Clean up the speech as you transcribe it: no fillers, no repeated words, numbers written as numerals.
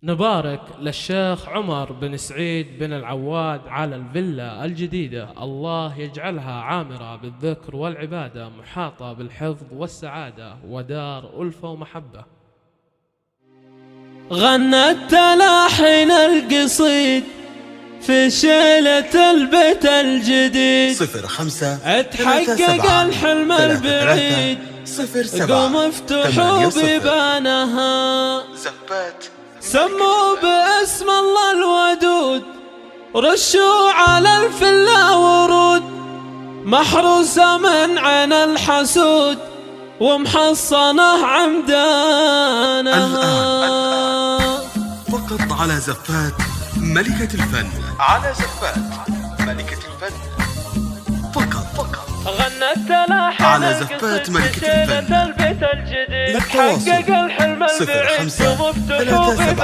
نبارك للشيخ عمر بن سعيد بن العواد على الفيلا الجديدة، الله يجعلها عامرة بالذكر والعبادة، محاطة بالحفظ والسعادة، ودار ألفة ومحبة. غنت تلاحين القصيد في شيلة البيت الجديد، 05 اتحقق الحلم البعيد، قوم افتحوا بيبانها، زفات سموا باسم الله الودود، رشوا على الفلا ورود، محروسة من عين الحسود ومحصنة عمدانها. فقط على زفات ملكة الفن، على زفات ملكة الفن فقط غنت تلاحين على زفات ملكة الفن. البيت الجديد، للتواصل حقق الحلم البعيد، 05 37